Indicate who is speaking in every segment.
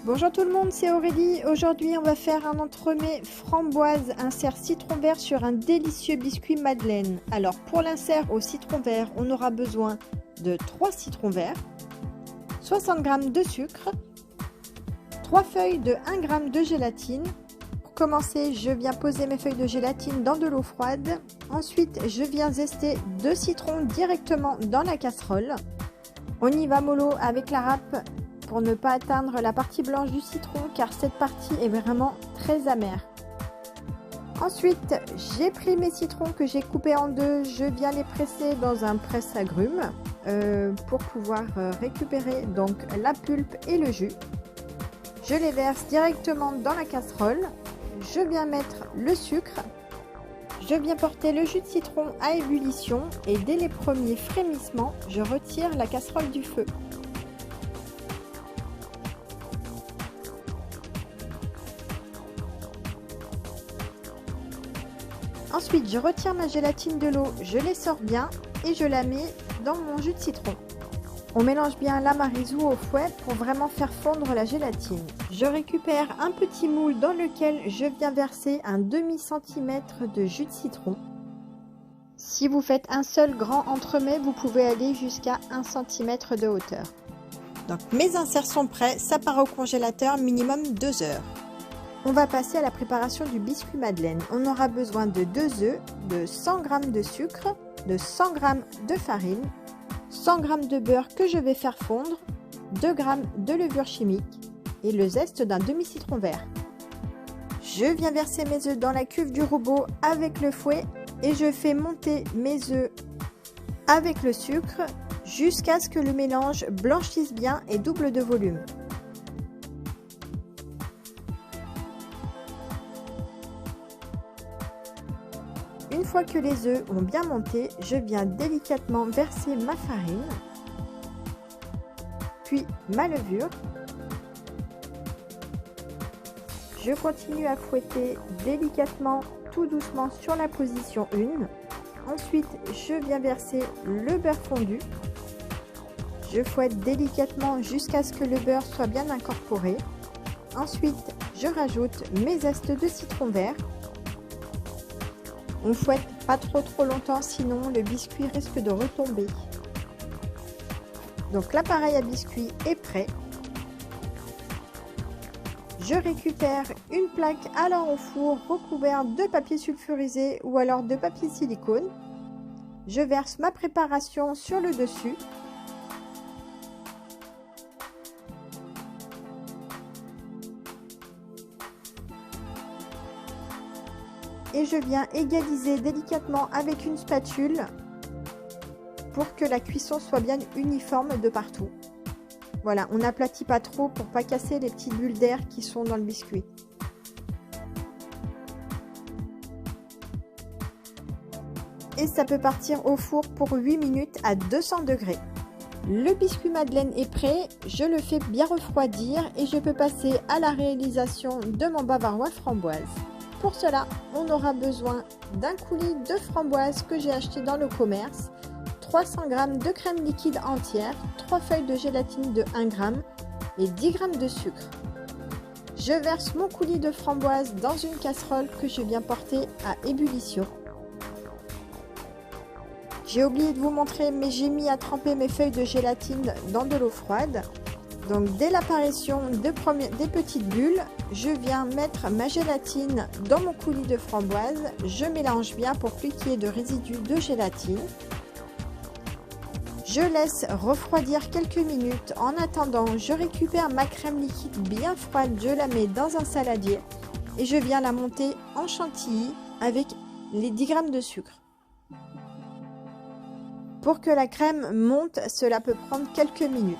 Speaker 1: Bonjour tout le monde, c'est Aurélie. Aujourd'hui, on va faire un entremets framboise insert citron vert sur un délicieux biscuit madeleine. Alors, pour l'insert au citron vert, on aura besoin de 3 citrons verts, 60 g de sucre, 3 feuilles de 1 g de gélatine. Pour commencer, je viens poser mes feuilles de gélatine dans de l'eau froide. Ensuite, je viens zester 2 citrons directement dans la casserole. On y va mollo avec la râpe pour ne pas atteindre la partie blanche du citron car cette partie est vraiment très amère. Ensuite, j'ai pris mes citrons que j'ai coupés en deux, je viens les presser dans un presse-agrumes pour pouvoir récupérer donc la pulpe et le jus. Je les verse directement dans la casserole, je viens mettre le sucre, je viens porter le jus de citron à ébullition et dès les premiers frémissements, je retire la casserole du feu. Ensuite, je retire ma gélatine de l'eau, je l'essore bien et je la mets dans mon jus de citron. On mélange bien la maryse ou au fouet pour vraiment faire fondre la gélatine. Je récupère un petit moule dans lequel je viens verser un demi-centimètre de jus de citron. Si vous faites un seul grand entremets, vous pouvez aller jusqu'à 1 cm de hauteur. Donc mes inserts sont prêts, ça part au congélateur minimum 2 heures. On va passer à la préparation du biscuit madeleine. On aura besoin de 2 œufs, de 100 g de sucre, de 100 g de farine, 100 g de beurre que je vais faire fondre, 2 g de levure chimique et le zeste d'un demi-citron vert. Je viens verser mes œufs dans la cuve du robot avec le fouet et je fais monter mes œufs avec le sucre jusqu'à ce que le mélange blanchisse bien et double de volume. Une fois que les œufs ont bien monté, je viens délicatement verser ma farine, puis ma levure. Je continue à fouetter délicatement, tout doucement sur la position 1. Ensuite, je viens verser le beurre fondu. Je fouette délicatement jusqu'à ce que le beurre soit bien incorporé. Ensuite, je rajoute mes zestes de citron vert. On fouette pas trop longtemps, sinon le biscuit risque de retomber. Donc l'appareil à biscuit est prêt. Je récupère une plaque allant au four recouverte de papier sulfurisé ou alors de papier silicone. Je verse ma préparation sur le dessus. Et je viens égaliser délicatement avec une spatule pour que la cuisson soit bien uniforme de partout. Voilà, on n'aplatit pas trop pour pas casser les petites bulles d'air qui sont dans le biscuit. Et ça peut partir au four pour 8 minutes à 200 degrés. Le biscuit madeleine est prêt, je le fais bien refroidir et je peux passer à la réalisation de mon bavarois framboise. Pour cela, on aura besoin d'un coulis de framboise que j'ai acheté dans le commerce, 300 g de crème liquide entière, 3 feuilles de gélatine de 1 g et 10 g de sucre. Je verse mon coulis de framboise dans une casserole que je viens porter à ébullition. J'ai oublié de vous montrer, mais j'ai mis à tremper mes feuilles de gélatine dans de l'eau froide. Donc dès l'apparition des petites bulles, je viens mettre ma gélatine dans mon coulis de framboise. Je mélange bien pour plus qu'il y ait de résidus de gélatine. Je laisse refroidir quelques minutes. En attendant, je récupère ma crème liquide bien froide, je la mets dans un saladier et je viens la monter en chantilly avec les 10 g de sucre. Pour que la crème monte, cela peut prendre quelques minutes.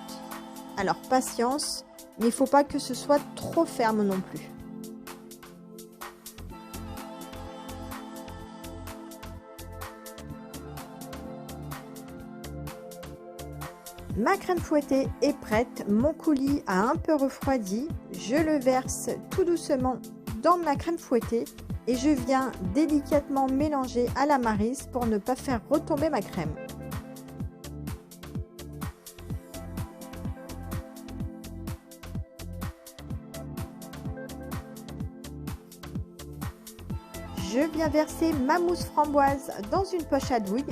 Speaker 1: Alors patience, mais il ne faut pas que ce soit trop ferme non plus. Ma crème fouettée est prête, mon coulis a un peu refroidi, je le verse tout doucement dans ma crème fouettée et je viens délicatement mélanger à la maryse pour ne pas faire retomber ma crème. je viens verser ma mousse framboise dans une poche à douille.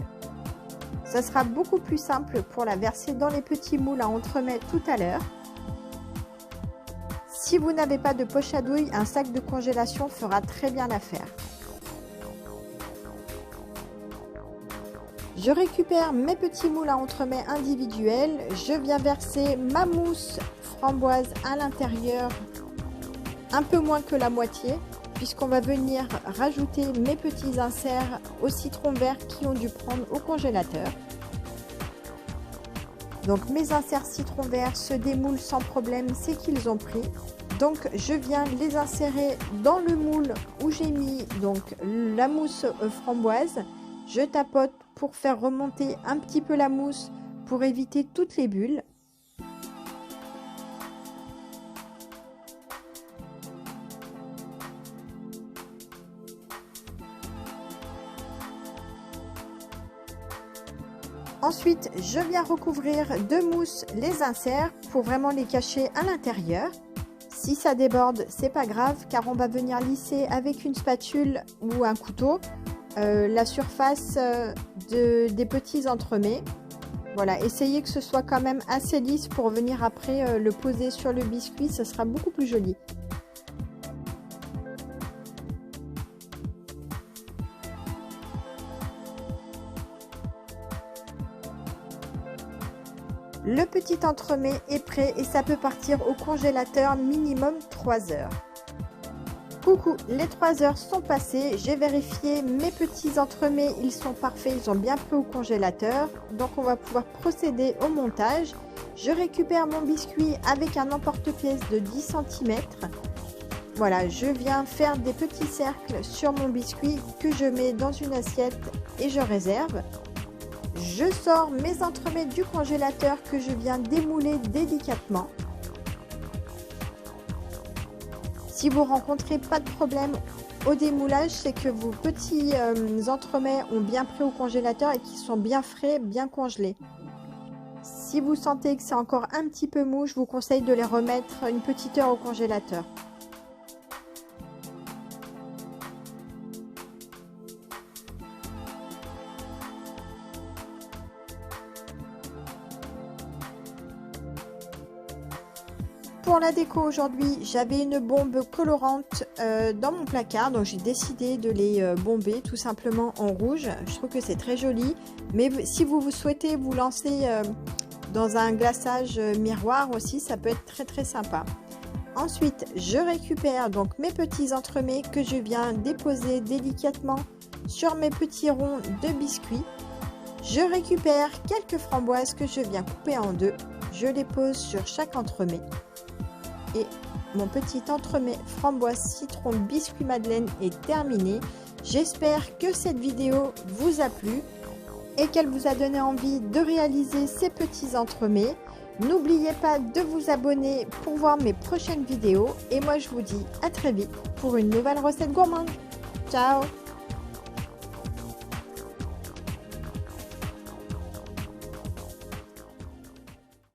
Speaker 1: Ça sera beaucoup plus simple pour la verser dans les petits moules à entremets tout à l'heure. Si vous n'avez pas de poche à douille, un sac de congélation fera très bien l'affaire. Je récupère mes petits moules à entremets individuels. Je viens verser ma mousse framboise à l'intérieur, un peu moins que la moitié, puisqu'on va venir rajouter mes petits inserts au citron vert qui ont dû prendre au congélateur. Donc mes inserts citron vert se démoulent sans problème, c'est qu'ils ont pris. Donc je viens les insérer dans le moule où j'ai mis donc la mousse framboise. Je tapote pour faire remonter un petit peu la mousse pour éviter toutes les bulles. Ensuite, je viens recouvrir de mousse les inserts pour vraiment les cacher à l'intérieur. Si ça déborde, c'est pas grave car on va venir lisser avec une spatule ou un couteau la surface des petits entremets. Voilà, essayez que ce soit quand même assez lisse pour venir après le poser sur le biscuit, ça sera beaucoup plus joli. Le petit entremets est prêt et ça peut partir au congélateur minimum 3 heures. Coucou, les 3 heures sont passées, j'ai vérifié mes petits entremets, ils sont parfaits, ils ont bien pris au congélateur. Donc on va pouvoir procéder au montage. Je récupère mon biscuit avec un emporte-pièce de 10 cm. Voilà, je viens faire des petits cercles sur mon biscuit que je mets dans une assiette et je réserve. Je sors mes entremets du congélateur que je viens démouler délicatement. Si vous rencontrez pas de problème au démoulage, c'est que vos petits entremets ont bien pris au congélateur et qu'ils sont bien frais, bien congelés. Si vous sentez que c'est encore un petit peu mou, je vous conseille de les remettre une petite heure au congélateur. Pour la déco aujourd'hui, j'avais une bombe colorante dans mon placard, donc j'ai décidé de les bomber tout simplement en rouge. Je trouve que c'est très joli, mais si vous souhaitez vous lancer dans un glaçage miroir aussi, ça peut être très très sympa. Ensuite, je récupère donc mes petits entremets que je viens déposer délicatement sur mes petits ronds de biscuits. Je récupère quelques framboises que je viens couper en deux. Je les pose sur chaque entremet. Et mon petit entremet framboise citron biscuit madeleine est terminé. J'espère que cette vidéo vous a plu et qu'elle vous a donné envie de réaliser ces petits entremets. N'oubliez pas de vous abonner pour voir mes prochaines vidéos et moi je vous dis à très vite pour une nouvelle recette gourmande. Ciao!